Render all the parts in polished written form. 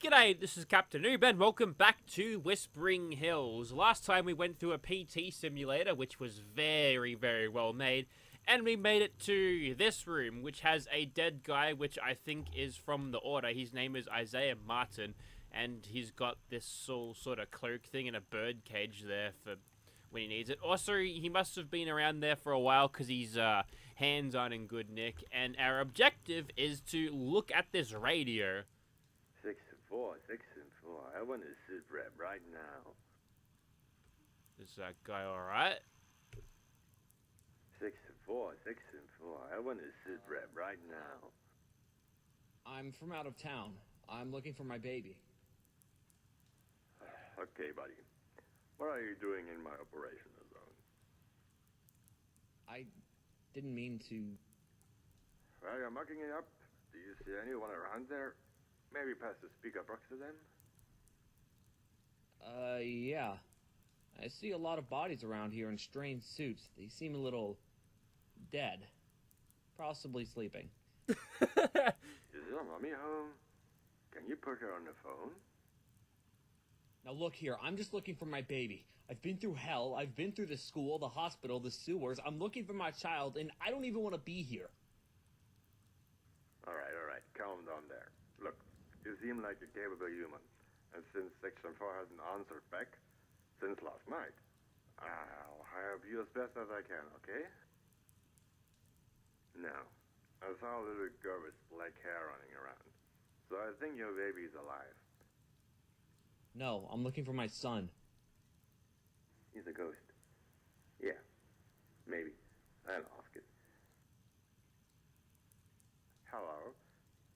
G'day, this is Captainoob and welcome back to Whispering Hills. Last time we went through a PT simulator, which was very, very well made, and we made it to this room, which has a dead guy, which I think is from the Order. His name is Isaiah Martin, and he's got this sort of cloak thing and a bird cage there for when he needs it. Also, he must have been around there for a while because his hands aren't in good nick, and our objective is to look at this radio. 6-4, 6-4. I want to sit rep right now. Is that guy alright? 6-4, 6-4. I want to sit rep right now. I'm from out of town. I'm looking for my baby. Okay, buddy. What are you doing in my operational zone? I didn't mean to... Well, you're mucking it up. Do you see anyone around there? Maybe pass the speaker box to them? Yeah. I see a lot of bodies around here in strange suits. They seem a little... dead. Possibly sleeping. Is your mommy home? Can you put her on the phone? Now look here, I'm just looking for my baby. I've been through hell, I've been through the school, the hospital, the sewers. I'm looking for my child, and I don't even want to be here. All right. Calm down there. Look, you seem like a capable human. And since Section 4 hasn't answered back since last night, I'll help you as best as I can, okay? Now, I saw a little girl with black hair running around. So I think your baby's alive. No, I'm looking for my son. He's a ghost. Yeah, maybe. I'll ask it. Hello?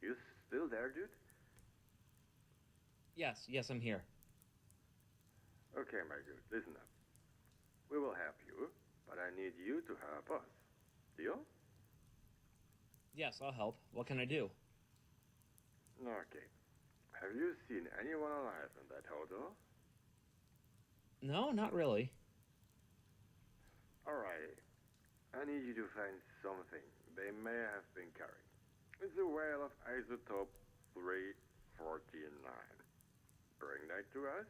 You still there, dude? Yes, I'm here. Okay, my dude, listen up. We will help you, but I need you to help us. Deal? Yes, I'll help. What can I do? Okay. Have you seen anyone alive in that hotel? No, not really. Alright. I need you to find something they may have been carrying. It's a whale of isotope 349. Bring that to us,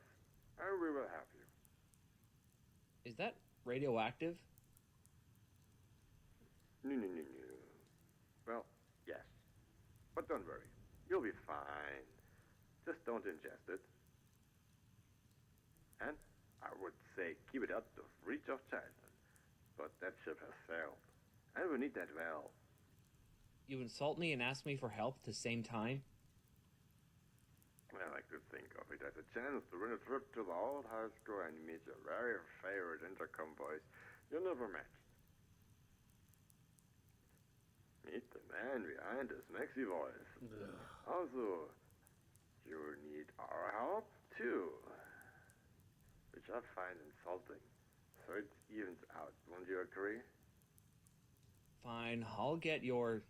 and we will help you. Is that radioactive? No. Well, yes. But don't worry. You'll be fine. Just don't ingest it. And I would say keep it out of reach of children. But that ship has sailed. And we need that well. You insult me and ask me for help at the same time? I like to think of it as a chance to win a trip to the old high school and meet your very favorite intercom voice you never matched. Meet the man behind his maxi voice. Ugh. Also, you need our help, too. Which I find insulting. So it evens out, won't you agree? Fine, I'll get your...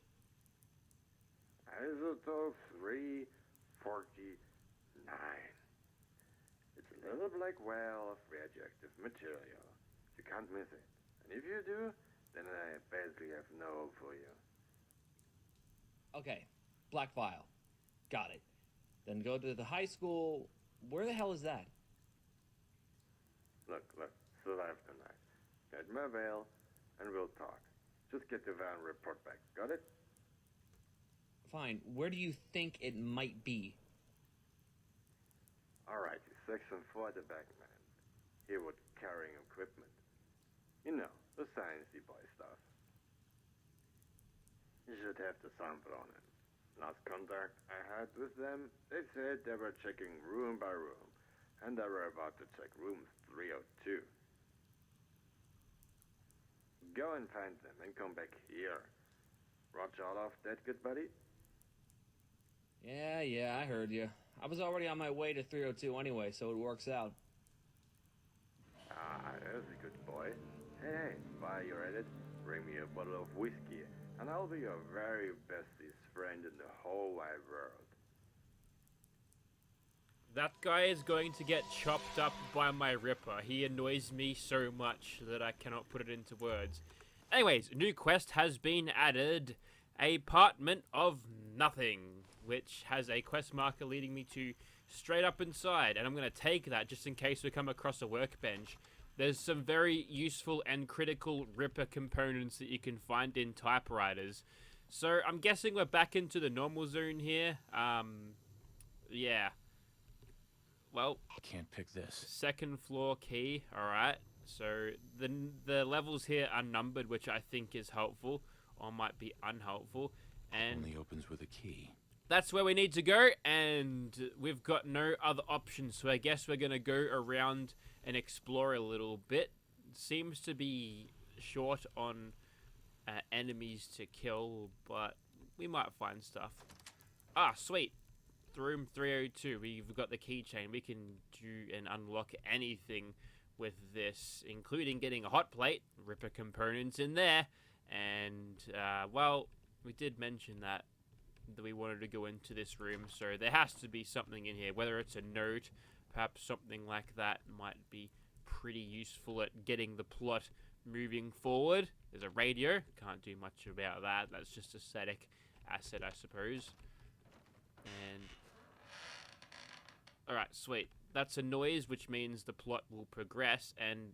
Isotope 349. It's a little black whale of radioactive material. You can't miss it. And if you do, then I basically have no hope for you. Okay, black vial. Got it. Then go to the high school... Where the hell is that? Look, survive tonight. Get my veil, and we'll talk. Just get the van report back. Got it? Fine, where do you think it might be? Alright, Section 4 at the back, man. He was carrying equipment. You know, the sciencey boy stuff. You should have the sample on him. Last contact I had with them, they said they were checking room by room, and they were about to check room 302. Go and find them and come back here. Roger all off that, good buddy? Yeah, I heard you. I was already on my way to 302 anyway, so it works out. Ah, there's a good boy. Hey, while you're at it, bring me a bottle of whiskey, and I'll be your very bestest friend in the whole wide world. That guy is going to get chopped up by my Ripper. He annoys me so much that I cannot put it into words. Anyways, new quest has been added. Apartment of Nothing. which has a quest marker leading me to straight up inside, and I'm going to take that just in case we come across a workbench. There's some very useful and critical Ripper components that you can find in typewriters. So I'm guessing we're back into the normal zone here. Yeah. Well, Can't pick this. second floor key. All right. So the levels here are numbered, which I think is helpful, or might be unhelpful. And Only opens with a key. that's where we need to go, and we've got no other options. So I guess we're gonna go around and explore a little bit. Seems to be short on enemies to kill, but we might find stuff. Ah, sweet. Room 302. We've got the keychain. We can do and unlock anything with this, including getting a hot plate, Ripper components in there, and, well, we did mention that we wanted to go into this room, so there has to be something in here, whether it's a note, perhaps something like that might be pretty useful at getting the plot moving forward. There's a radio, can't do much about that, that's just a static asset, I suppose. And alright, sweet. That's a noise, which means the plot will progress, and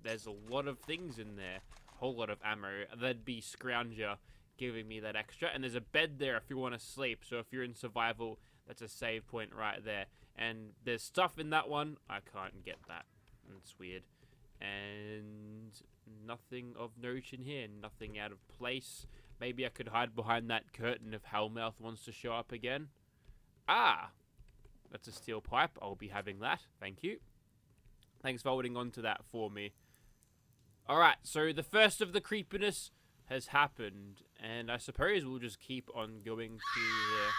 there's a lot of things in there. A whole lot of ammo. That'd be Scrounger giving me that extra. And there's a bed there if you want to sleep. So if you're in survival, that's a save point right there. And there's stuff in that one. I can't get that. It's weird. And nothing of note in here. Nothing out of place. Maybe I could hide behind that curtain if Hellmouth wants to show up again. Ah! That's a steel pipe. I'll be having that. Thank you. Thanks for holding on to that for me. Alright, so the first of the creepiness has happened. And I suppose we'll just keep on going to here.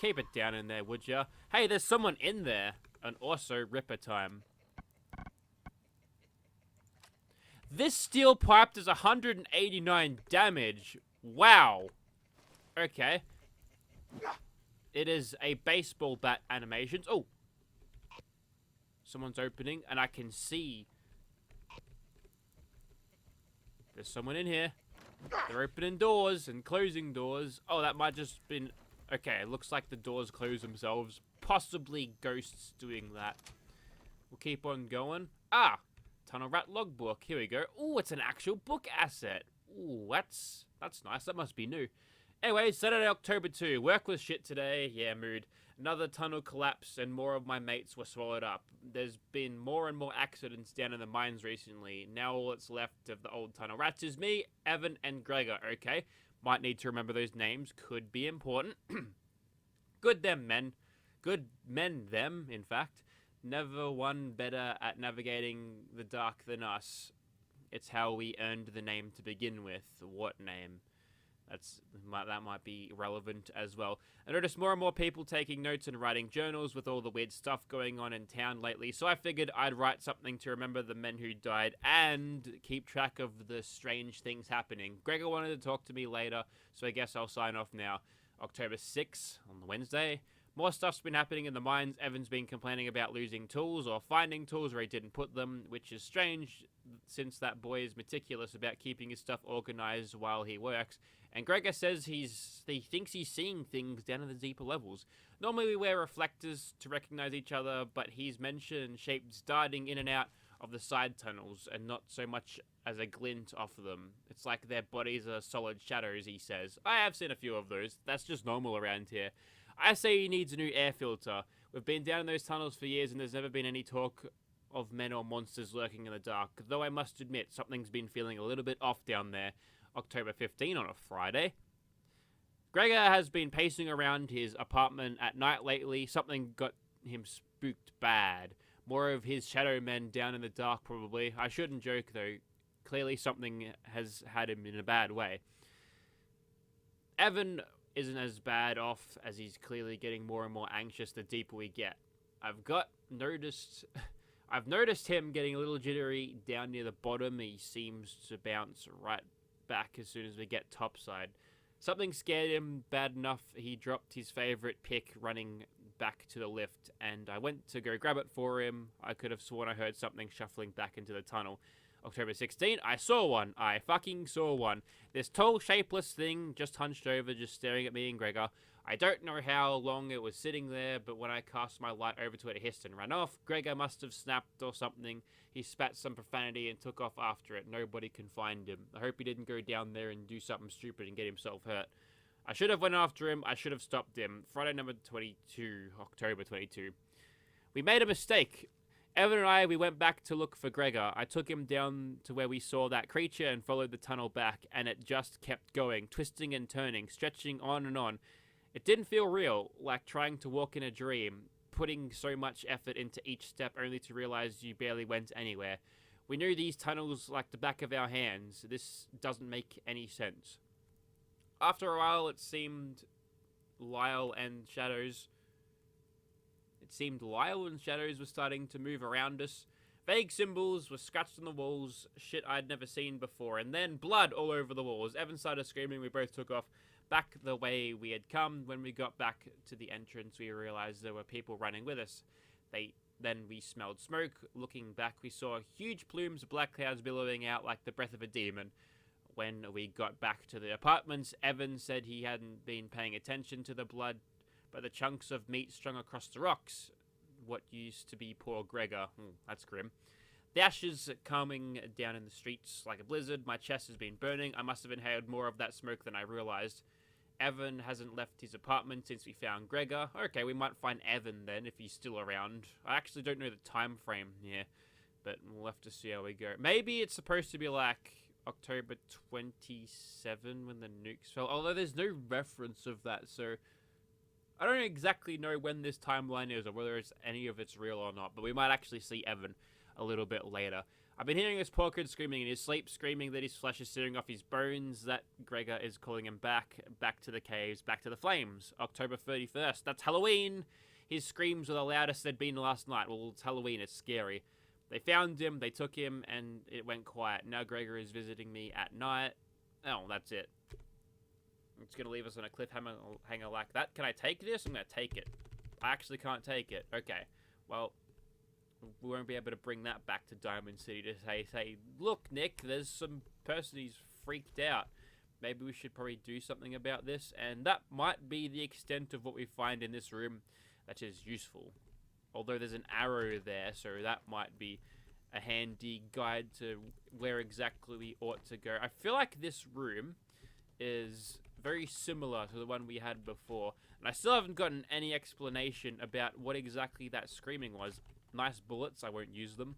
Keep it down in there, would ya? Hey, there's someone in there. And also Ripper time. This steel pipe does 189 damage. Wow. Okay. It is a baseball bat animation. Oh! Someone's opening, and I can see there's someone in here. They're opening doors and closing doors. Oh, that might just been... Okay, it looks like the doors close themselves. Possibly ghosts doing that. We'll keep on going. Ah! Tunnel Rat logbook. Here we go. Ooh, it's an actual book asset. Ooh, that's nice. That must be new. Anyway, Saturday, October 2. Work was shit today. Yeah, mood. Another tunnel collapsed and more of my mates were swallowed up. There's been more and more accidents down in the mines recently. Now all that's left of the old tunnel rats is me, Evan, and Gregor. Okay, might need to remember those names. Could be important. Good them, men. Good men, them, in fact. Never one better at navigating the dark than us. It's how we earned the name to begin with. What name? That might be relevant as well. I noticed more and more people taking notes and writing journals with all the weird stuff going on in town lately, so I figured I'd write something to remember the men who died and keep track of the strange things happening. Gregor wanted to talk to me later, so I guess I'll sign off now. October 6th, on the Wednesday. More stuff's been happening in the mines. Evan's been complaining about losing tools or finding tools where he didn't put them, which is strange since that boy is meticulous about keeping his stuff organized while he works. And Gregor says he thinks he's seeing things down in the deeper levels. Normally we wear reflectors to recognize each other, but he's mentioned shapes darting in and out of the side tunnels and not so much as a glint off of them. It's like their bodies are solid shadows, he says. I have seen a few of those. That's just normal around here. I say he needs a new air filter. We've been down in those tunnels for years and there's never been any talk of men or monsters lurking in the dark, though I must admit something's been feeling a little bit off down there. October 15 on a Friday. Gregor has been pacing around his apartment at night lately. Something got him spooked bad. More of his shadow men down in the dark probably. I shouldn't joke though. Clearly something has had him in a bad way. Evan isn't as bad off as he's clearly getting more and more anxious the deeper we get. I've noticed him getting a little jittery down near the bottom. He seems to bounce right back as soon as we get topside. Something scared him bad enough he dropped his favorite pick running back to the lift, and I went to go grab it for him. I could have sworn I heard something shuffling back into the tunnel. October 16th, I saw one. I fucking saw one. This tall, shapeless thing just hunched over, just staring at me and Gregor. I don't know how long it was sitting there, but when I cast my light over to it, it hissed and ran off. Gregor must have snapped or something. He spat some profanity and took off after it. Nobody can find him. I hope he didn't go down there and do something stupid and get himself hurt. I should have went after him. I should have stopped him. Friday number 22, October 22. We made a mistake. Evan and I, we went back to look for Gregor. I took him down to where we saw that creature and followed the tunnel back, and it just kept going, twisting and turning, stretching on and on. It didn't feel real, like trying to walk in a dream, putting so much effort into each step only to realize you barely went anywhere. We knew these tunnels like the back of our hands. This doesn't make any sense. After a while, it seemed Lyle and shadows were starting to move around us. Vague symbols were scratched on the walls, shit I'd never seen before, and then blood all over the walls. Evan started screaming, we both took off back the way we had come. When we got back to the entrance, we realized there were people running with us. Then we smelled smoke. Looking back, we saw huge plumes of black clouds billowing out like the breath of a demon. When we got back to the apartments, Evan said he hadn't been paying attention to the blood, but the chunks of meat strung across the rocks. What used to be poor Gregor. That's grim. The ashes coming down in the streets like a blizzard. My chest has been burning. I must have inhaled more of that smoke than I realized. Evan hasn't left his apartment since we found Gregor. Okay, we might find Evan then if he's still around. I actually don't know the time frame here, but we'll have to see how we go. Maybe it's supposed to be like October 27 when the nukes fell, although there's no reference of that, so I don't exactly know when this timeline is or whether any of it's real or not, but we might actually see Evan a little bit later. I've been hearing this poor kid screaming in his sleep, screaming that his flesh is sitting off his bones, that Gregor is calling him back to the caves, back to the flames. October 31st, that's Halloween! His screams were the loudest they'd been last night. Well, it's Halloween, it's scary. They found him, they took him, and it went quiet. Now Gregor is visiting me at night. Oh, that's it. It's going to leave us on a cliffhanger like that. Can I take this? I'm going to take it. I actually can't take it. Okay. Well, we won't be able to bring that back to Diamond City to say, look, Nick, there's some person who's freaked out. Maybe we should probably do something about this. And that might be the extent of what we find in this room that is useful. Although there's an arrow there, so that might be a handy guide to where exactly we ought to go. I feel like this room is very similar to the one we had before, and I still haven't gotten any explanation about what exactly that screaming was. Nice bullets, I won't use them.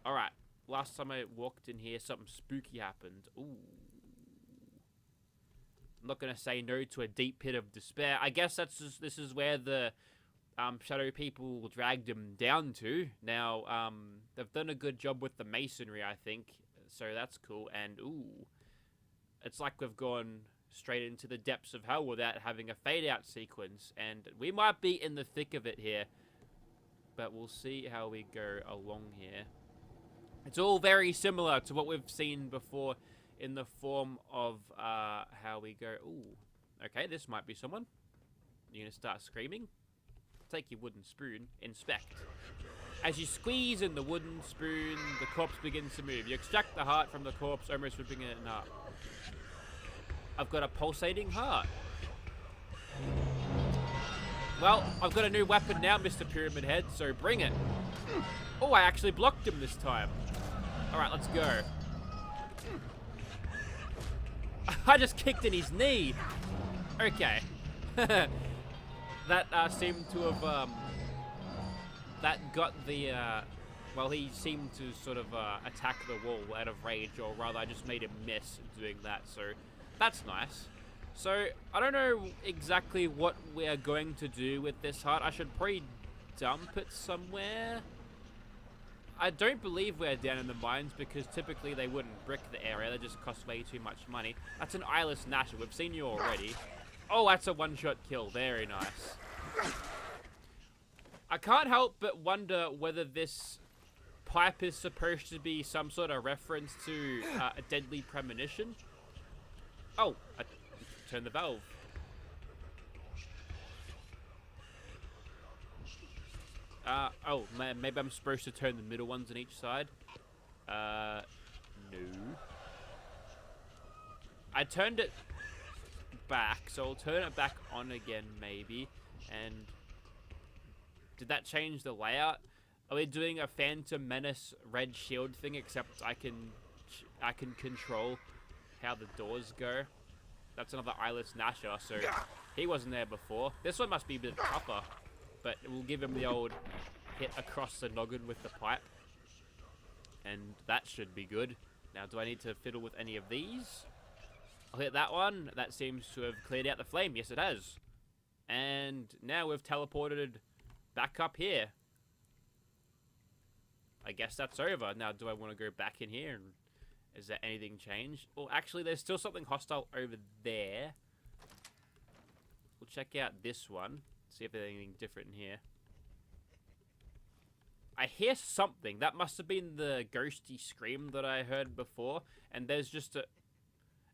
Alright, last time I walked in here, something spooky happened. Ooh. I'm not going to say no to a deep pit of despair. I guess this is where the shadow people dragged him down to. Now, they've done a good job with the masonry, I think, so that's cool. And, ooh, it's like we've gone straight into the depths of hell without having a fade-out sequence, and we might be in the thick of it here, but we'll see how we go along here. It's all very similar to what we've seen before in the form of how we go. Ooh, okay, this might be someone. You're gonna start screaming? Take your wooden spoon, inspect. As you squeeze in the wooden spoon, the corpse begins to move. You extract the heart from the corpse, almost ripping it up. I've got a pulsating heart. Well, I've got a new weapon now, Mr. Pyramid Head, so bring it. Oh, I actually blocked him this time. Alright, let's go. I just kicked in his knee. Okay. That seemed to have, that got the, well, he seemed to sort of attack the wall out of rage, or rather I just made him miss doing that, so that's nice. So, I don't know exactly what we're going to do with this heart. I should probably dump it somewhere. I don't believe we're down in the mines because typically they wouldn't brick the area. They just cost way too much money. That's an eyeless gnasher. We've seen you already. Oh, that's a one-shot kill. Very nice. I can't help but wonder whether this pipe is supposed to be some sort of reference to a deadly premonition. Oh, I turned the valve. Oh, maybe I'm supposed to turn the middle ones on each side. No. I turned it back, so I'll turn it back on again, maybe. And did that change the layout? Are we doing a Phantom Menace red shield thing, except I can control how the doors go? That's another eyeless Nasher, so he wasn't there before. This one must be a bit tougher, but we'll give him the old hit across the noggin with the pipe. And that should be good. Now, do I need to fiddle with any of these? I'll hit that one. That seems to have cleared out the flame. Yes, it has. And now we've teleported back up here. I guess that's over. Now, do I want to go back in here? And is there anything changed? Well, actually, there's still something hostile over there. We'll check out this one. See if there's anything different in here. I hear something. That must have been the ghosty scream that I heard before. And there's just a...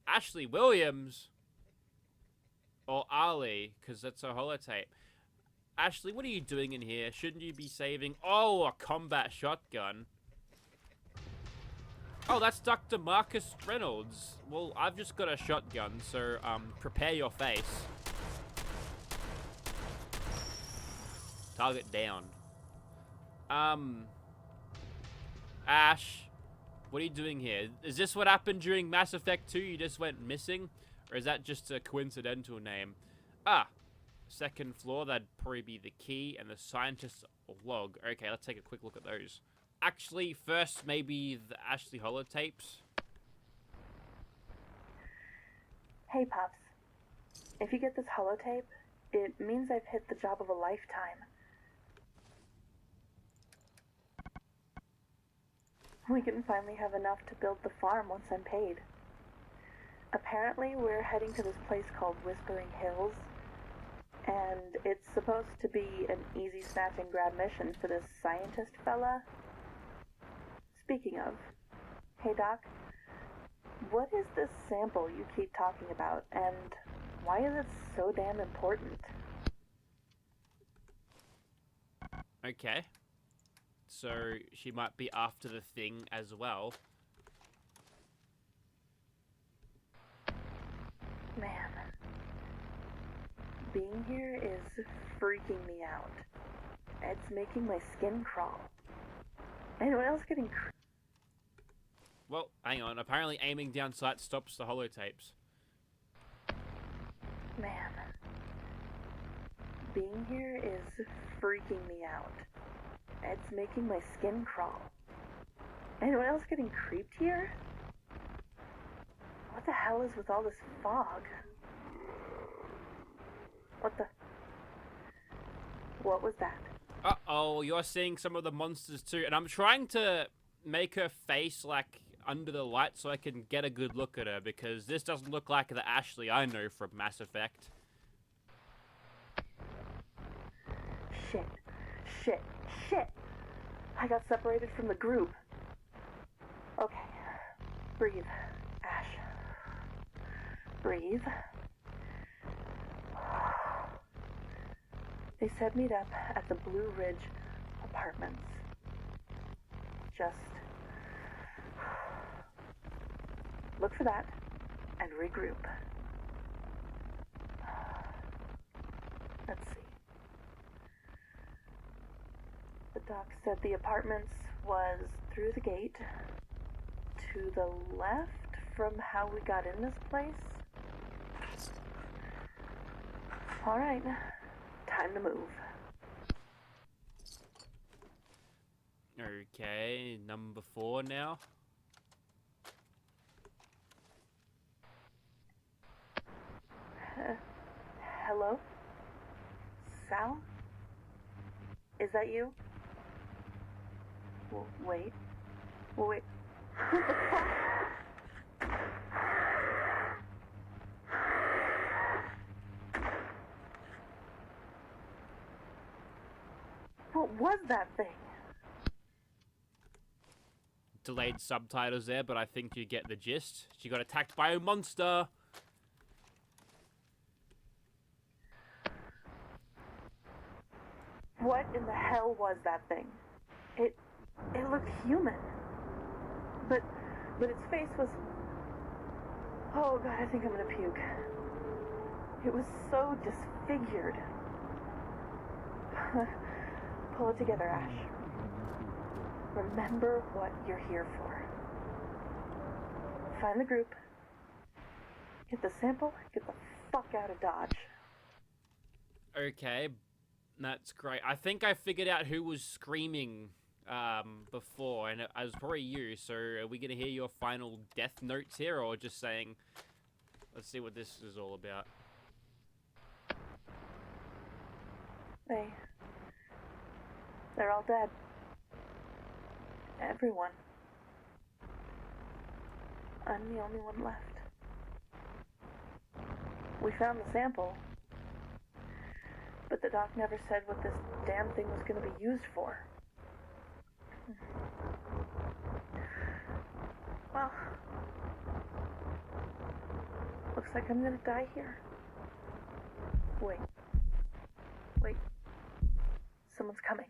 Ashley Williams. Or Ali, because that's a holotape. Ashley, what are you doing in here? Shouldn't you be saving... Oh, a combat shotgun. Oh, that's Dr. Marcus Reynolds. Well, I've just got a shotgun, so, prepare your face. Target down. Ash, what are you doing here? Is this what happened during Mass Effect 2? You just went missing? Or is that just a coincidental name? Ah, second floor, that'd probably be the key, and the scientist's log. Okay, let's take a quick look at those. Actually, first, maybe the Ashley holotapes. Hey, Pups. If you get this holotape, it means I've hit the job of a lifetime. We can finally have enough to build the farm once I'm paid. Apparently, we're heading to this place called Whispering Hills, and it's supposed to be an easy snatch and grab mission for this scientist fella. Speaking of, hey Doc, what is this sample you keep talking about, and why is it so damn important? Okay. So, she might be after the thing as well. Man, being here is freaking me out. It's making my skin crawl. Anyone else getting Well, hang on. Apparently aiming down sight stops the holotapes. Man, being here is freaking me out. It's making my skin crawl. Anyone else getting creeped here? What the hell is with all this fog? What was that? Uh-oh, you're seeing some of the monsters too. And I'm trying to make her face, like, under the light so I can get a good look at her. Because this doesn't look like the Ashley I know from Mass Effect. Shit! I got separated from the group. Okay. Breathe, Ash. Breathe. They said meet up at the Blue Ridge Apartments. Just look for that and regroup. Let's see. The doc said the apartments was through the gate, to the left from how we got in this place. All right, time to move. Okay, number 4 now. Hello? Sal? Is that you? Wait. What the fuck? What was that thing? Delayed subtitles there, but I think you get the gist. She got attacked by a monster. What in the hell was that thing? It looked human. But its face was... Oh god, I think I'm gonna puke. It was so disfigured. Pull it together, Ash. Remember what you're here for. Find the group. Get the sample. Get the fuck out of Dodge. Okay, that's great. I think I figured out who was screaming before, and it was probably you. So are we gonna hear your final death notes here, or just saying, let's see what this is all about? They're all dead. Everyone. I'm the only one left. We found the sample, but the doc never said what this damn thing was going to be used for. Well, looks like I'm going to die here. Wait. Someone's coming.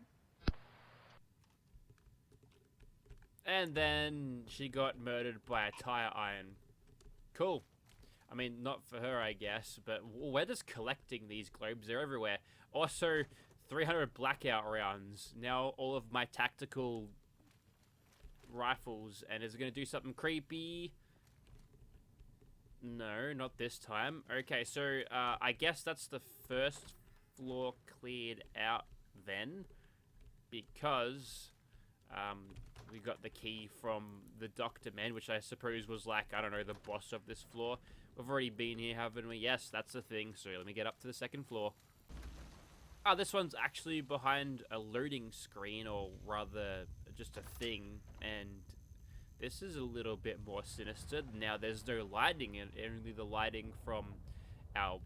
And then she got murdered by a tire iron. Cool. I mean, not for her, I guess, but we're just collecting these globes. They're everywhere. Also, 300 blackout rounds. Now all of my tactical rifles. And is it going to do something creepy? No, not this time. Okay, so I guess that's the first floor cleared out then. Because we got the key from the Dr. Man, which I suppose was like, I don't know, the boss of this floor. We've already been here, haven't we? Yes, that's the thing. So let me get up to the second floor. Oh, this one's actually behind a loading screen, or rather just a thing. And this is a little bit more sinister. Now there's no lighting in it, only the lighting from our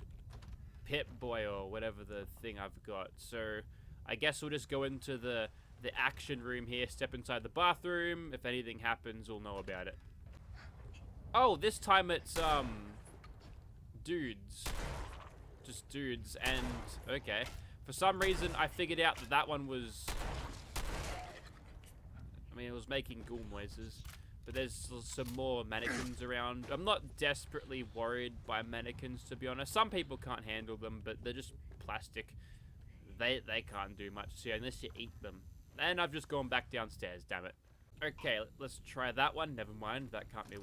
Pip-Boy or whatever the thing I've got. So I guess we'll just go into the action room here, step inside the bathroom. If anything happens, we'll know about it. Oh, this time it's dudes. Just dudes. And okay, for some reason I figured out that one was, I mean, it was making ghoul noises. But there's some more mannequins around. I'm not desperately worried by mannequins, to be honest. Some people can't handle them, but they're just plastic. They can't do much to you unless you eat them. And I've just gone back downstairs, damn it. Okay, let's try that one. Never mind, that can't be,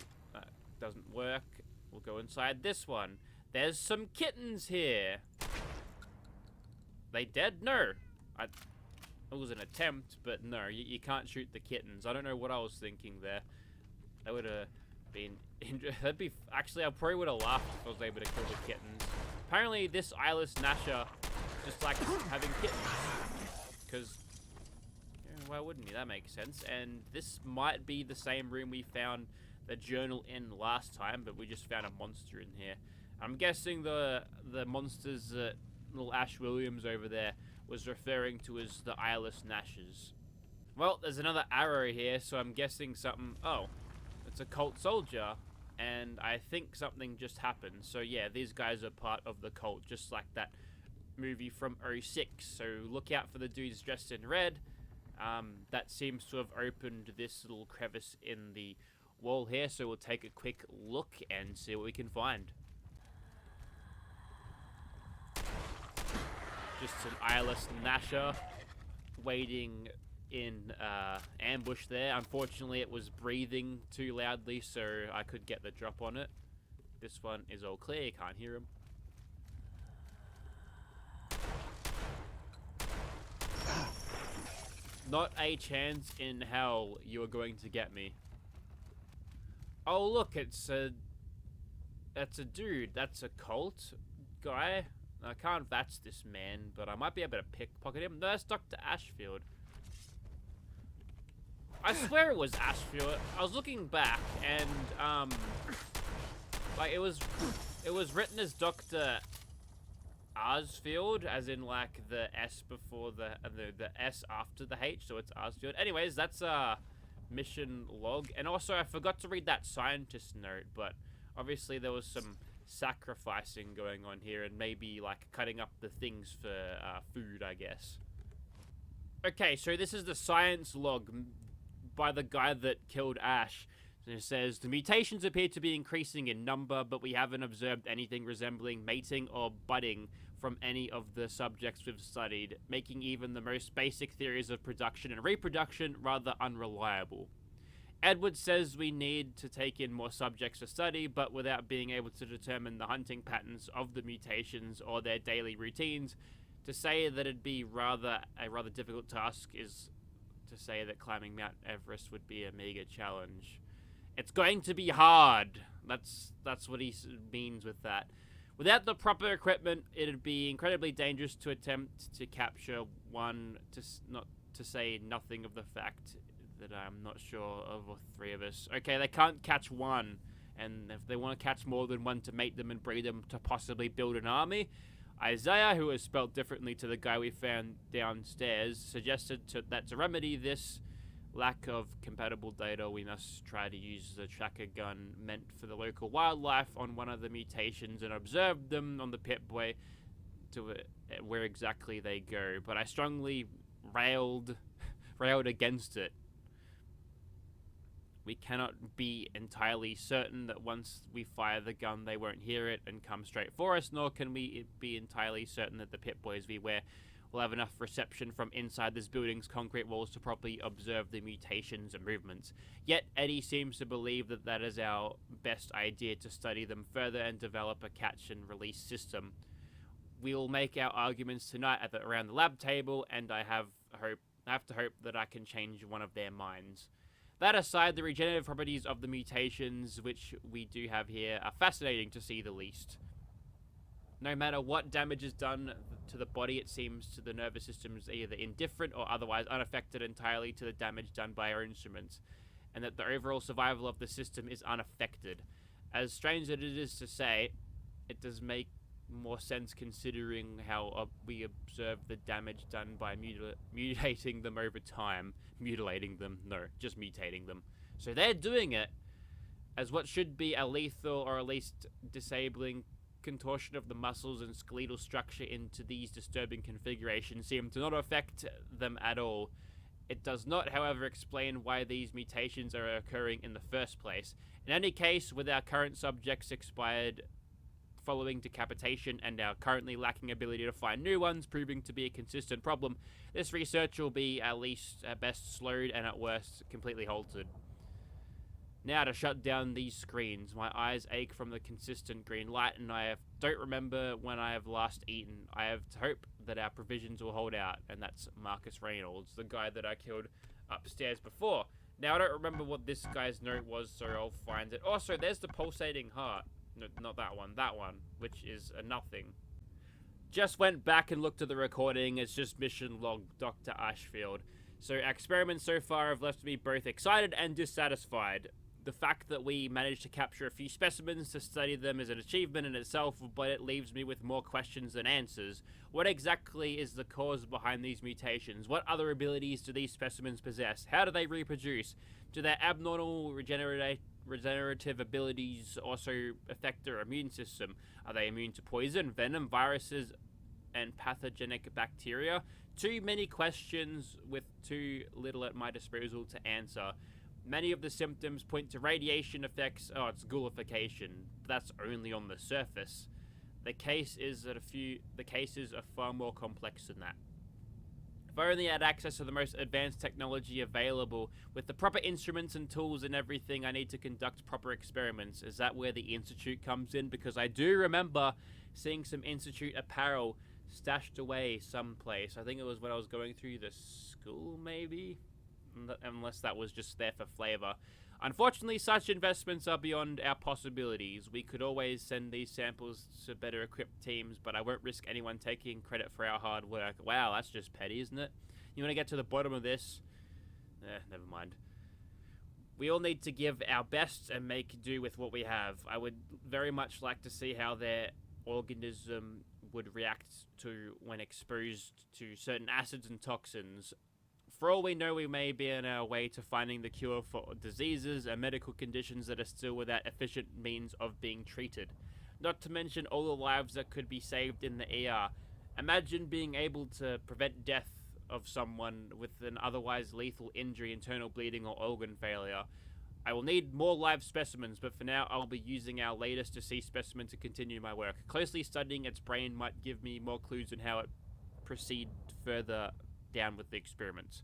doesn't work. We'll go inside this one. There's some kittens here. They dead? No. It was an attempt, but no, you can't shoot the kittens. I don't know what I was thinking there. That would have been, that'd be, actually I probably would have laughed if I was able to kill the kittens. Apparently this eyeless Nasher just likes having kittens. Because, why wouldn't he? That makes sense. And this might be the same room we found the journal in last time, but we just found a monster in here. I'm guessing the monsters that little Ash Williams over there was referring to as the eyeless Nashers. Well, there's another arrow here, so I'm guessing something... Oh, it's a cult soldier, and I think something just happened. So yeah, these guys are part of the cult, just like that movie from '06. So look out for the dudes dressed in red. That seems to have opened this little crevice in the wall here, so we'll take a quick look and see what we can find. Just an eyeless Nasher waiting in ambush there. Unfortunately, it was breathing too loudly, so I could get the drop on it. This one is all clear, you can't hear him. Not a chance in hell you are going to get me. Oh look, that's a dude. That's a cult guy. I can't match this man, but I might be able to pickpocket him. No, that's Dr. Ashfield. I swear it was Ashfield. I was looking back, and like it was written as Dr. Arsfield, as in like the S before the S after the H, so it's Arsfield. Anyways, that's mission log, and also I forgot to read that scientist note, but obviously there was some sacrificing going on here, and maybe like cutting up the things for food, I guess. Okay, so this is the science log by the guy that killed Ash. It says, the mutations appear to be increasing in number, but we haven't observed anything resembling mating or budding from any of the subjects we've studied, making even the most basic theories of production and reproduction rather unreliable. Edward says we need to take in more subjects to study, but without being able to determine the hunting patterns of the mutations or their daily routines, to say that it'd be a rather difficult task is to say that climbing Mount Everest would be a mega challenge. It's going to be hard. That's what he means with that. Without the proper equipment, it'd be incredibly dangerous to attempt to capture one, not to say nothing of the fact that I'm not sure of all three of us. Okay, they can't catch one, and if they want to catch more than one to mate them and breed them to possibly build an army, Isaiah, who is spelled differently to the guy we found downstairs, suggested that to remedy this lack of compatible data, we must try to use the tracker gun meant for the local wildlife on one of the mutations and observe them on the Pip-Boy to where exactly they go. But I strongly railed against it. We cannot be entirely certain that once we fire the gun they won't hear it and come straight for us, nor can we be entirely certain that the Pip-Boys we wear will have enough reception from inside this building's concrete walls to properly observe the mutations and movements. Yet Eddie seems to believe that that is our best idea, to study them further and develop a catch and release system. We'll make our arguments tonight around the lab table, and I have to hope that I can change one of their minds. That aside, the regenerative properties of the mutations, which we do have here, are fascinating to see the least. No matter what damage is done to the body, it seems to the nervous system is either indifferent or otherwise unaffected entirely to the damage done by our instruments, and that the overall survival of the system is unaffected. As strange as it is to say, it does make more sense considering how we observe the damage done by mutating them over time. Mutilating them? No, just mutating them. So they're doing it as what should be a lethal or at least disabling contortion of the muscles and skeletal structure into these disturbing configurations seem to not affect them at all. It does not, however, explain why these mutations are occurring in the first place. In any case, with our current subjects expired following decapitation and our currently lacking ability to find new ones proving to be a consistent problem, this research will be at best slowed and at worst completely halted. Now to shut down these screens. My eyes ache from the consistent green light, and don't remember when I have last eaten. I have to hope that our provisions will hold out, and that's Marcus Reynolds, the guy that I killed upstairs before. Now I don't remember what this guy's note was, so I'll find it. Also, there's the pulsating heart. No, not that one, which is a nothing. Just went back and looked at the recording. It's just mission log, Dr. Ashfield. So our experiments so far have left me both excited and dissatisfied. The fact that we managed to capture a few specimens to study them is an achievement in itself, but it leaves me with more questions than answers. What exactly is the cause behind these mutations? What other abilities do these specimens possess? How do they reproduce? Do their abnormal regenerative abilities also affect their immune system? Are they immune to poison, venom, viruses, and pathogenic bacteria? Too many questions with too little at my disposal to answer. Many of the symptoms point to radiation effects. Oh, it's ghoulification. That's only on the surface. The cases are far more complex than that. If I only had access to the most advanced technology available, with the proper instruments and tools and everything I need to conduct proper experiments. Is that where the Institute comes in? Because I do remember seeing some Institute apparel stashed away someplace. I think it was when I was going through the school, maybe? Unless that was just there for flavor. Unfortunately, such investments are beyond our possibilities. We could always send these samples to better equipped teams, but I won't risk anyone taking credit for our hard work. Wow, that's just petty, isn't it? You want to get to the bottom of this? Never mind. We all need to give our best and make do with what we have. I would very much like to see how their organism would react to when exposed to certain acids and toxins. For all we know, we may be on our way to finding the cure for diseases and medical conditions that are still without efficient means of being treated. Not to mention all the lives that could be saved in the ER. Imagine being able to prevent death of someone with an otherwise lethal injury, internal bleeding, or organ failure. I will need more live specimens, but for now I'll be using our latest deceased specimen to continue my work. Closely studying its brain might give me more clues on how it proceed further down with the experiments.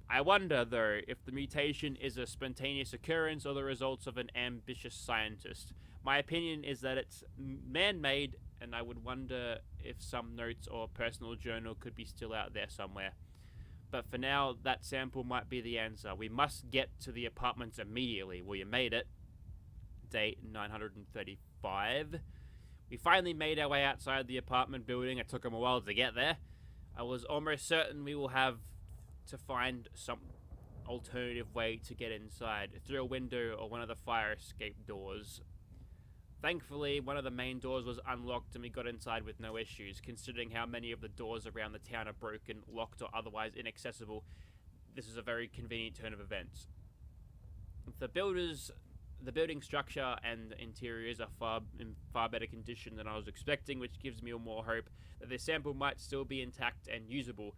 I wonder, though, if the mutation is a spontaneous occurrence or the results of an ambitious scientist. My opinion is that it's man-made, and I would wonder if some notes or personal journal could be still out there somewhere. But for now, that sample might be the answer. We must get to the apartments immediately. Well, you made it. Day 935. We finally made our way outside the apartment building. It took them a while to get there. I was almost certain we will have to find some alternative way to get inside, through a window or one of the fire escape doors. Thankfully, one of the main doors was unlocked and we got inside with no issues. Considering how many of the doors around the town are broken, locked, or otherwise inaccessible, this is a very convenient turn of events. The building structure and interiors are in far better condition than I was expecting, which gives me more hope that the sample might still be intact and usable.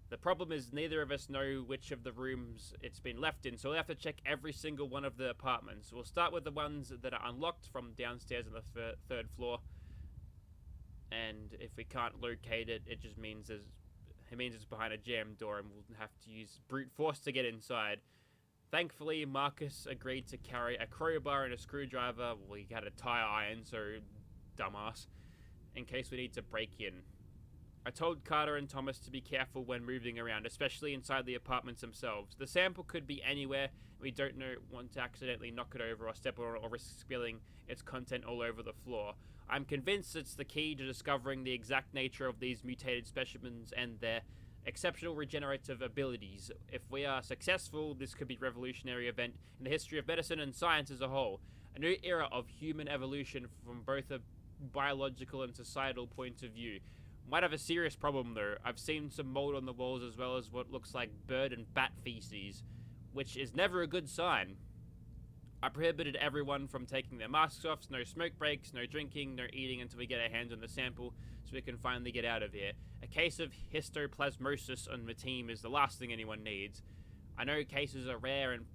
The problem is neither of us know which of the rooms it's been left in, so we'll have to check every single one of the apartments. We'll start with the ones that are unlocked from downstairs on the third floor. And if we can't locate it, it just means it's behind a jammed door and we'll have to use brute force to get inside. Thankfully, Marcus agreed to carry a crowbar and a screwdriver. Well, he had a tire iron, so dumbass, in case we need to break in. I told Carter and Thomas to be careful when moving around, especially inside the apartments themselves. The sample could be anywhere, and we don't want to accidentally knock it over or step on it or risk spilling its content all over the floor. I'm convinced it's the key to discovering the exact nature of these mutated specimens and their exceptional regenerative abilities. If we are successful, this could be a revolutionary event in the history of medicine and science as a whole. A new era of human evolution from both a biological and societal point of view. Might have a serious problem though. I've seen some mold on the walls as well as what looks like bird and bat feces, which is never a good sign. I prohibited everyone from taking their masks off, no smoke breaks, no drinking, no eating until we get our hands on the sample so we can finally get out of here. A case of histoplasmosis on the team is the last thing anyone needs. I know cases are rare and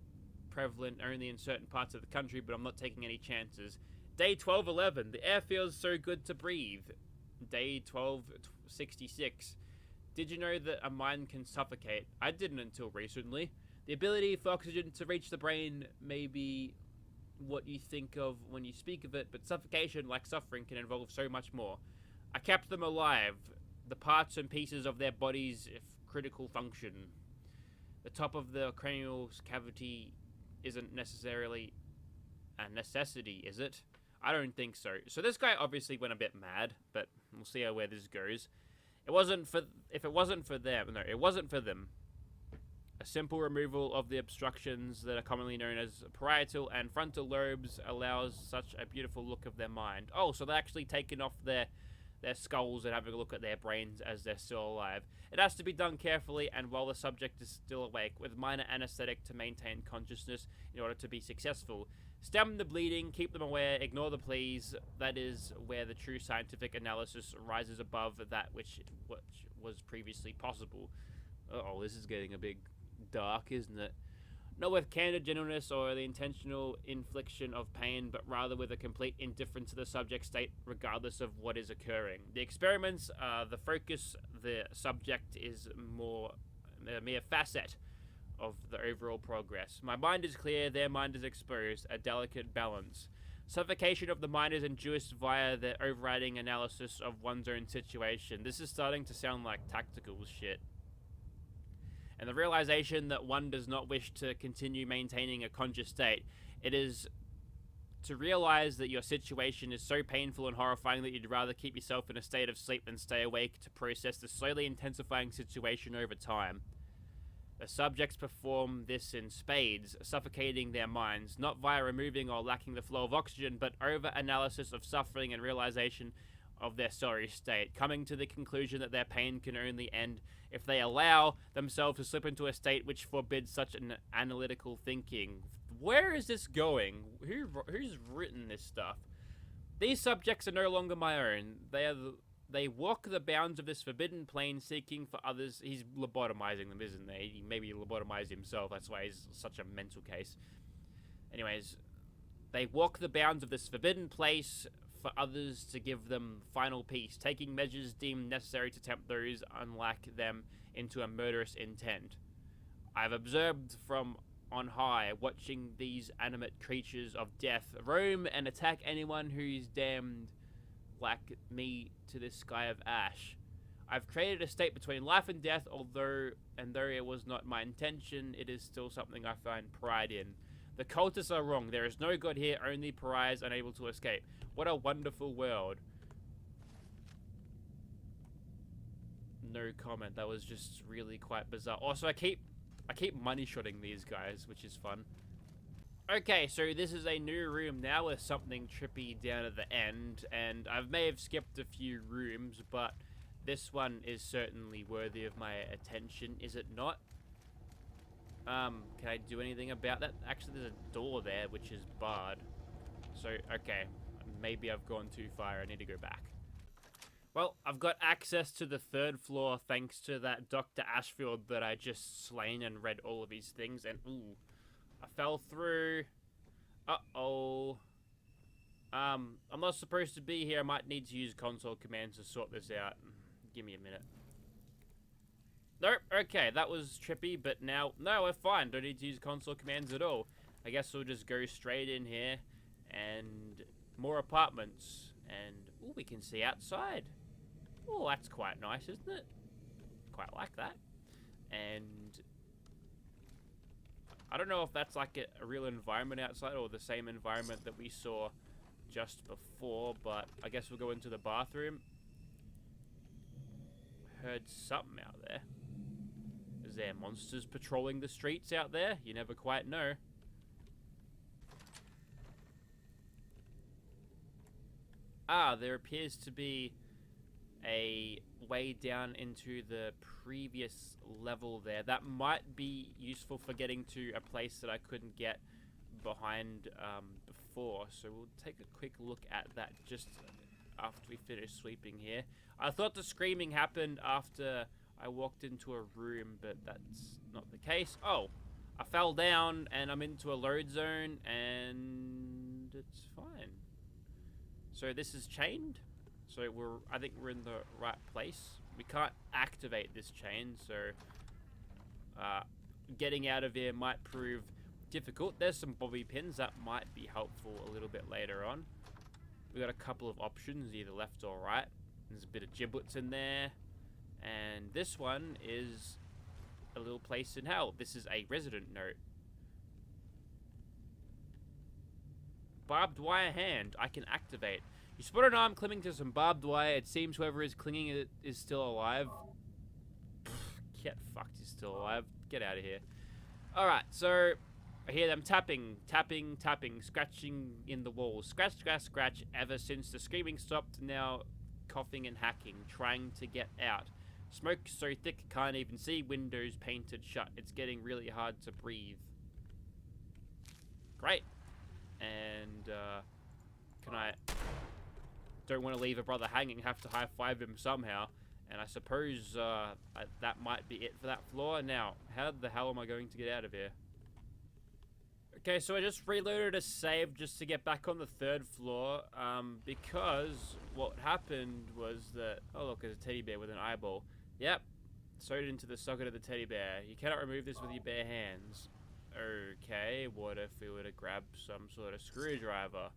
prevalent only in certain parts of the country, but I'm not taking any chances. Day 1211. The air feels so good to breathe. Day 1266. Did you know that a mind can suffocate? I didn't until recently. The ability for oxygen to reach the brain may be what you think of when you speak of it, but suffocation, like suffering, can involve so much more. I kept them alive, the parts and pieces of their bodies if critical function. The top of the cranial cavity isn't necessarily a necessity, is it? I don't think so. So this guy obviously went a bit mad, but we'll see where this goes. It wasn't for them. A simple removal of the obstructions that are commonly known as parietal and frontal lobes allows such a beautiful look of their mind. Oh, so they're actually taking off their skulls and having a look at their brains as they're still alive. It has to be done carefully and while the subject is still awake, with minor anesthetic to maintain consciousness in order to be successful. Stem the bleeding, keep them aware, ignore the pleas. That is where the true scientific analysis rises above that which was previously possible. Uh-oh, this is getting a bit dark, isn't it? Not with candid gentleness or the intentional infliction of pain, but rather with a complete indifference to the subject's state regardless of what is occurring. The experiments, the focus, the subject is a mere facet of the overall progress. My mind is clear, their mind is exposed, a delicate balance. Suffocation of the mind is induced via the overriding analysis of one's own situation. This is starting to sound like tactical shit. And the realization that one does not wish to continue maintaining a conscious state. It is to realize that your situation is so painful and horrifying that you'd rather keep yourself in a state of sleep than stay awake to process the slowly intensifying situation over time. The subjects perform this in spades, suffocating their minds, not via removing or lacking the flow of oxygen, but over-analysis of suffering and realization of their sorry state, coming to the conclusion that their pain can only end if they allow themselves to slip into a state which forbids such an analytical thinking. Where is this going? Who's written this stuff? These subjects are no longer my own. They walk the bounds of this forbidden plane, seeking for others. He's lobotomizing them, isn't he? He maybe lobotomized himself. That's why he's such a mental case. Anyways, they walk the bounds of this forbidden place for others to give them final peace, taking measures deemed necessary to tempt those unlike them into a murderous intent. I've observed from on high, watching these animate creatures of death roam and attack anyone who's damned like me to this sky of ash. I've created a state between life and death, though it was not my intention, it is still something I find pride in. The cultists are wrong. There is no God here, only pariahs unable to escape. What a wonderful world. No comment. That was just really quite bizarre. Also, I keep money-shotting these guys, which is fun. Okay, so this is a new room now with something trippy down at the end, and I may have skipped a few rooms, but this one is certainly worthy of my attention, is it not? Can I do anything about that? Actually, there's a door there, which is barred. So, okay, maybe I've gone too far, I need to go back. Well, I've got access to the 3rd floor thanks to that Dr. Ashfield that I just slain and read all of his things, and ooh, I fell through. Uh-oh. I'm not supposed to be here. I might need to use console commands to sort this out. Give me a minute. Nope, okay, that was trippy, but now, no, we're fine. Don't need to use console commands at all. I guess we'll just go straight in here, and more apartments, and, ooh, we can see outside. Oh, that's quite nice, isn't it? Quite like that. And I don't know if that's like a real environment outside or the same environment that we saw just before, but I guess we'll go into the bathroom. Heard something out there. Is there monsters patrolling the streets out there? You never quite know. Ah, there appears to be a way down into the previous level there. That might be useful for getting to a place that I couldn't get behind before. So we'll take a quick look at that just after we finish sweeping here. I thought the screaming happened after I walked into a room, but that's not the case. Oh, I fell down and I'm into a load zone and it's fine. So this is chained. So I think we're in the right place. We can't activate this chain, so getting out of here might prove difficult. There's some bobby pins that might be helpful a little bit later on. We got a couple of options, either left or right. There's a bit of giblets in there, and this one is a little place in hell. This is a resident note. Barbed wire hand. I can activate. You spot an arm clinging to some barbed wire. It seems whoever is clinging it is still alive. Get fucked, he's still alive. Get out of here. Alright, so I hear them tapping, tapping, tapping, scratching in the walls. Scratch, scratch, scratch, ever since the screaming stopped, now coughing and hacking, trying to get out. Smoke so thick can't even see, windows painted shut. It's getting really hard to breathe. Great. And, can I... Don't want to leave a brother hanging, have to high-five him somehow. And I suppose that might be it for that floor. Now, how the hell am I going to get out of here? Okay, so I just reloaded a save just to get back on the 3rd floor, because what happened was that... Oh, look, there's a teddy bear with an eyeball. Yep, sewed into the socket of the teddy bear. You cannot remove this with your bare hands. Okay, what if we were to grab some sort of screwdriver?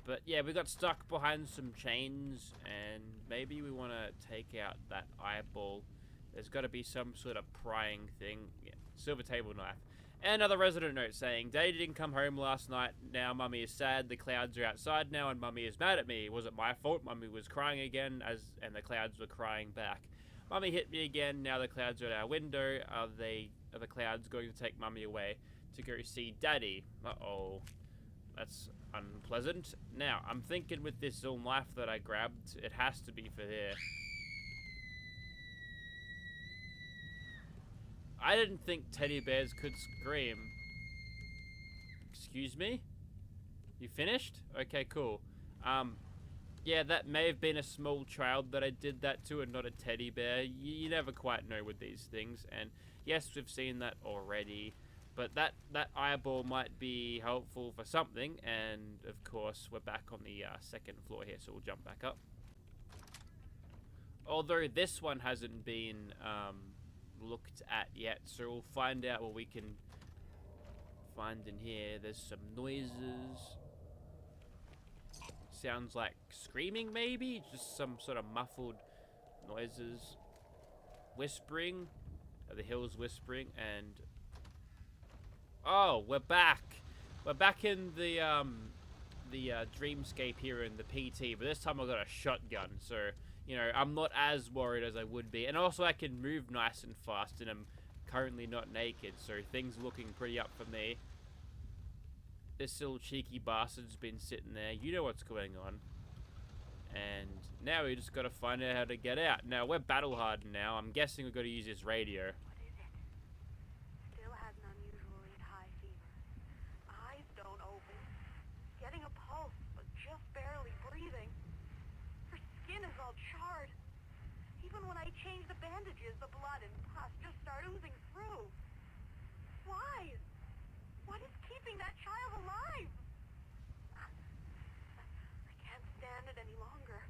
But yeah, we got stuck behind some chains, and maybe we want to take out that eyeball. There's got to be some sort of prying thing. Yeah, silver table knife. And another resident note saying, Daddy didn't come home last night. Now Mummy is sad. The clouds are outside now, and Mummy is mad at me. Was it my fault? Mummy was crying again, and the clouds were crying back. Mummy hit me again. Now the clouds are at our window. Are the clouds going to take Mummy away to go see Daddy? Uh-oh. That's unpleasant. Now, I'm thinking with this little knife that I grabbed, it has to be for here. I didn't think teddy bears could scream. Excuse me? You finished? Okay, cool. Yeah, that may have been a small child that I did that to and not a teddy bear. You never quite know with these things. And yes, we've seen that already. But that eyeball might be helpful for something, and of course we're back on the second floor here, so we'll jump back up. Although this one hasn't been looked at yet, so we'll find out what we can find in here. There's some noises. Sounds like screaming, maybe? Just some sort of muffled noises. Whispering. The hills whispering, and... Oh, we're back. We're back in the dreamscape here in the PT, but this time I've got a shotgun, so, you know, I'm not as worried as I would be. And also I can move nice and fast, and I'm currently not naked, so things are looking pretty up for me. This little cheeky bastard's been sitting there. You know what's going on. And now we just got to find out how to get out. Now, we're battle hardened now. I'm guessing we've got to use this radio. What is it? Still has an unusually high fever. Eyes don't open. Getting a pulse, but just barely breathing. Her skin is all charred. Even when I change the bandages, the blood and pus just start oozing through. Why? What is keeping that child alive? I can't stand it any longer.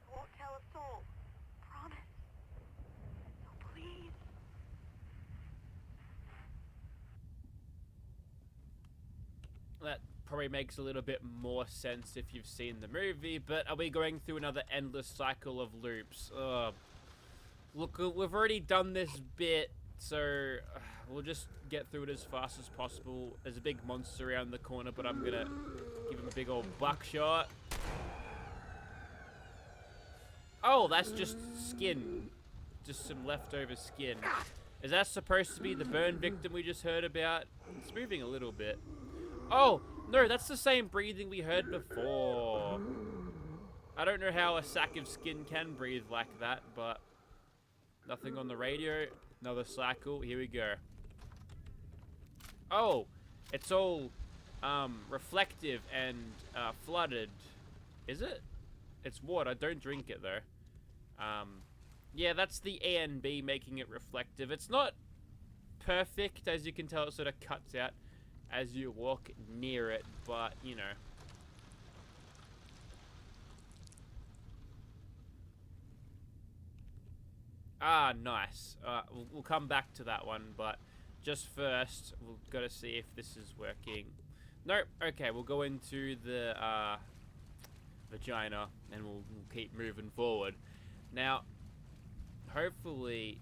I won't tell a soul. Promise. So please. That probably makes a little bit more sense if you've seen the movie, but are we going through another endless cycle of loops? Look, we've already done this bit, so we'll just get through it as fast as possible. There's a big monster around the corner, but I'm gonna give him a big old buckshot. Oh, that's just skin. Just some leftover skin. Is that supposed to be the burn victim we just heard about? It's moving a little bit. Oh, no, that's the same breathing we heard before. I don't know how a sack of skin can breathe like that, but nothing on the radio. Another cycle. Here we go. Oh, it's all reflective and flooded. Is it? It's water. Don't drink it, though. Yeah, that's the ANB making it reflective. It's not perfect. As you can tell, it sort of cuts out as you walk near it, but, you know. Ah, nice. We'll come back to that one, but just first, we've got to see if this is working. Nope. Okay, we'll go into the vagina, and we'll keep moving forward. Now, hopefully...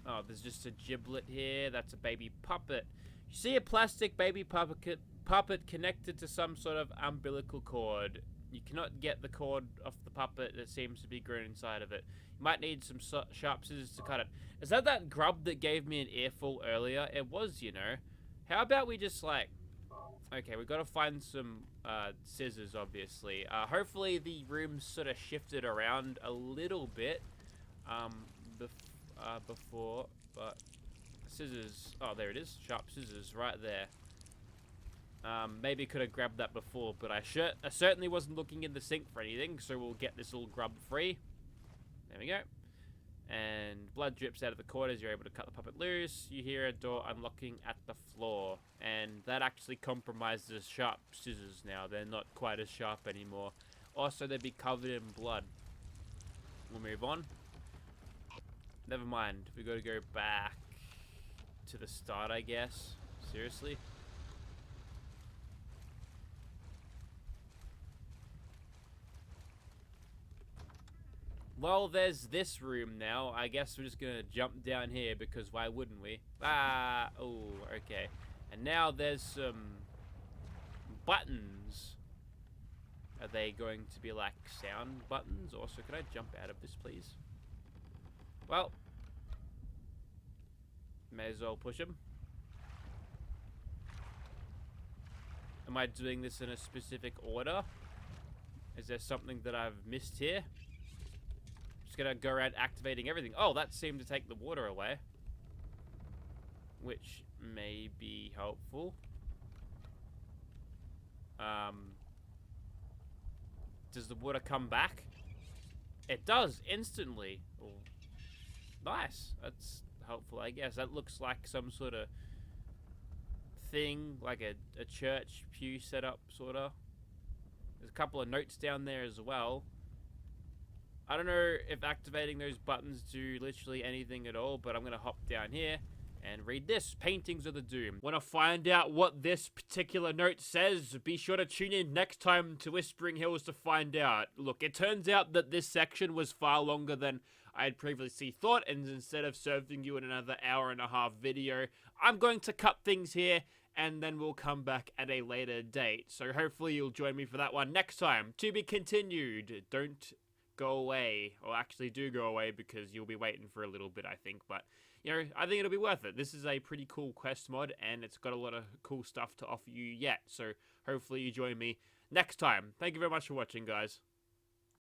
Oh, there's just a giblet here. That's a baby puppet. You see a plastic baby puppet connected to some sort of umbilical cord. You cannot get the cord off the puppet that seems to be grown inside of it. You might need some sharp scissors to cut it. Is that grub that gave me an earful earlier? It was, you know. How about we just, like... Okay, we've got to find some scissors, obviously. Hopefully the room's sort of shifted around a little bit before, but... Scissors. Oh, there it is. Sharp scissors right there. Maybe could have grabbed that before, but I certainly wasn't looking in the sink for anything, so we'll get this little grub free. There we go. And blood drips out of the cord as you're able to cut the puppet loose. You hear a door unlocking at the floor, and that actually compromises sharp scissors now. They're not quite as sharp anymore. Also, they'd be covered in blood. We'll move on. Never mind. We got to go back to the start, I guess. Seriously? Well, there's this room now. I guess we're just gonna jump down here because why wouldn't we? Ah, oh, okay. And now there's some buttons. Are they going to be like sound buttons? Also, can I jump out of this, please? Well, may as well push them. Am I doing this in a specific order? Is there something that I've missed here? Just gonna go around activating everything. Oh, that seemed to take the water away, which may be helpful. Does the water come back? It does, instantly. Oh, nice. That's helpful, I guess. That looks like some sort of thing, like a church pew setup, sorta. There's a couple of notes down there as well. I don't know if activating those buttons do literally anything at all, but I'm gonna hop down here and read this. Paintings of the Doom. Want to find out what this particular note says? Be sure to tune in next time to Whispering Hills to find out. Look, it turns out that this section was far longer than I had previously thought, and instead of serving you in another hour-and-a-half video, I'm going to cut things here, and then we'll come back at a later date. So hopefully you'll join me for that one next time. To be continued. Don't go away, or actually do go away, because you'll be waiting for a little bit, I think, but you know, I think it'll be worth it. This is a pretty cool quest mod, and it's got a lot of cool stuff to offer you yet, so hopefully you join me next time. Thank you very much for watching, guys.